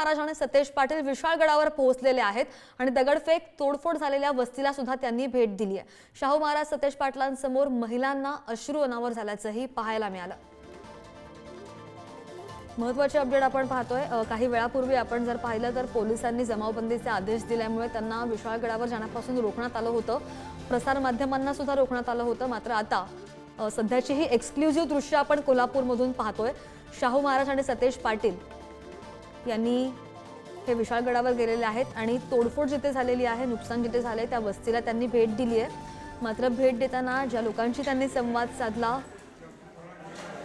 महाराज आणि सतेज पाटील विशाळगडावर पोहोचलेले आहेत आणि दगडफेक तोडफोड झालेल्या वस्तीला सुद्धा त्यांनी भेट दिली आहे। शाहू महाराज सतेज पाटलांसमोर महिलांना अश्रू अनावर झाल्याचंही पाहायला मिळालं। महत्त्वाचे अपडेट आपण पाहतोय। काही वेळापूर्वी आपण जर पाहिलं तर पोलिसांनी जमावबंदीचे आदेश दिल्यामुळे त्यांना विशाळगडावर जाण्यापासून रोखण्यात आलं होतं। प्रसार माध्यमांना सुद्धा रोखण्यात आलं होतं। मात्र आता सध्याची ही एक्सक्लुझिव्ह दृश्य आपण कोल्हापूरमधून पाहतोय। शाहू महाराज आणि सतेज पाटील यांनी हे विशाळगडावर गेलेले आहेत आणि तोडफोड जिथे झालेली आहे, नुकसान जिथे झाले त्या वस्तीला त्यांनी भेट दिली आहे। मात्र भेट देताना ज्या लोकांशी त्यांनी संवाद साधला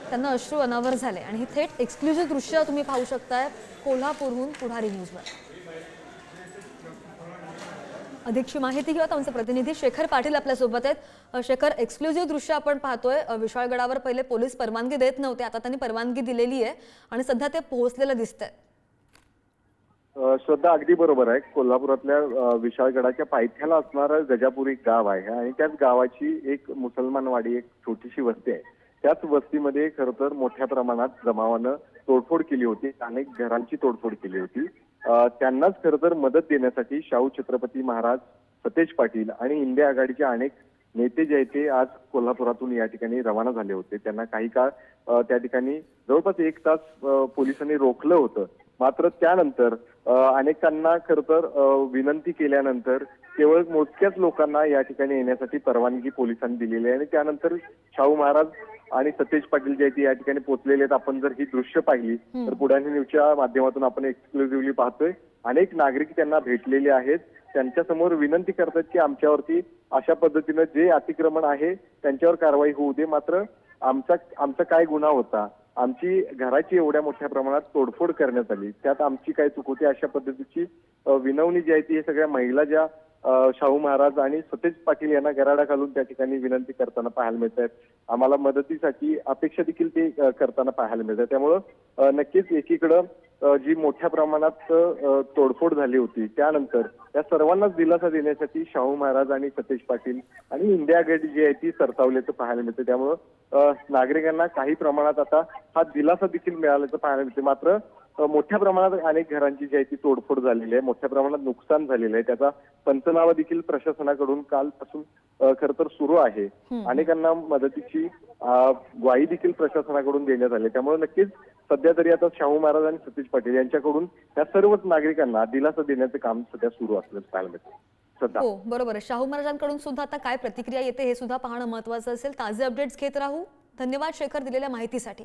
त्यांना अश्रू अनावर झाले आणि ही थेट एक्सक्लुझिव्ह दृश्य तुम्ही पाहू शकताय कोल्हापूरहून पुढारी न्यूजवर। अधिकची माहिती घेऊयात, आमचे प्रतिनिधी शेखर पाटील आपल्या सोबत आहेत। शेखर, एक्सक्लुझिव्ह दृश्य आपण पाहतोय। विशाळगडावर पहिले पोलीस परवानगी देत नव्हते, आता त्यांनी परवानगी दिलेली आहे आणि सध्या ते पोहोचलेलं दिसतंय। श्रद्धा, अगदी बरोबर आहे। कोल्हापुरातल्या विशाळगडाच्या पायथ्याला असणारं गजापूर एक गाव आहे आणि त्याच गावाची एक मुसलमानवाडी, एक छोटीशी वस्ती आहे। त्याच वस्तीमध्ये खरं तर मोठ्या प्रमाणात जमावानं तोडफोड केली होती, अनेक घरांची तोडफोड केली होती। त्यांनाच खरं तर मदत देण्यासाठी शाहू छत्रपती महाराज, सतेज पाटील आणि इंडिया आघाडीचे अनेक नेते जे आहेत ते आज कोल्हापुरातून या ठिकाणी रवाना झाले होते। त्यांना काही काळ त्या ठिकाणी जवळपास 1 तास पोलिसांनी रोखलं होतं। मात्र त्यानंतर अनेकांना खरं तर विनंती केल्यानंतर केवळ मोजक्याच लोकांना या ठिकाणी येण्यासाठी परवानगी पोलिसांनी दिलेली आहे आणि त्यानंतर शाहू महाराज आणि सतेज पाटील जे आहेत या ठिकाणी पोहोचलेले आहेत। आपण जर ही दृश्य पाहिली तर पुढारी न्यूजच्या माध्यमातून आपण एक्सक्लुझिव्हली पाहतोय। अनेक नागरिक त्यांना भेटलेले आहेत, त्यांच्यासमोर विनंती करतात की आमच्यावरती अशा पद्धतीनं जे अतिक्रमण आहे त्यांच्यावर कारवाई होऊ दे, मात्र आमचा काय गुन्हा होता, आमची घराची एवढ्या मोठ्या प्रमाणात तोडफोड करण्यात आली, त्यात आमची काय चूक होती, अशा पद्धतीची विनवणी जी आहे ती हे सगळ्या महिला ज्या शाहू महाराज आणि सतेज पाटील यांना गराडा घालून त्या ठिकाणी विनंती करताना पाहायला मिळत आहेत। आम्हाला मदतीसाठी अपेक्षा देखील ते करताना पाहायला मिळतात। त्यामुळं नक्कीच एकीकडं जी मोठ्या प्रमाणात तोडफोड झाली होती त्यानंतर त्या सर्वांनाच दिलासा देण्यासाठी शाहू महाराज आणि सतेज पाटील आणि इंडिया आघाडी जी आहे ती सरसावल्याचं पाहायला मिळतं। त्यामुळं नागरिकांना काही प्रमाणात आता हा दिलासा देखील मिळाल्याचं पाहायला मिळते। मात्र मोठ्या प्रमाणात अनेक घरांची जी आहे ती तोडफोड झालेली आहे, मोठ्या प्रमाणात नुकसान झालेलं आहे। त्याचा पंचनामा देखील प्रशासनाकडून कालपासून खरं तर सुरू आहे। अनेकांना मदतीची ग्वाही देखील प्रशासनाकडून देण्यात आली। त्यामुळे नक्कीच सध्या तरी आता शाहू महाराज आणि सतेज पाटील यांच्याकडून त्या सर्वच नागरिकांना दिलासा देण्याचं काम सध्या सुरू असल्याचं पाहायला मिळतं। हो, बरोबर आहे। शाहू महाराजांकडून सुद्धा आता काय प्रतिक्रिया येते हे सुद्धा पाहणं महत्त्वाचं असेल। ताजे अपडेट्स घेत राहू। धन्यवाद शेखर दिलेल्या माहितीसाठी।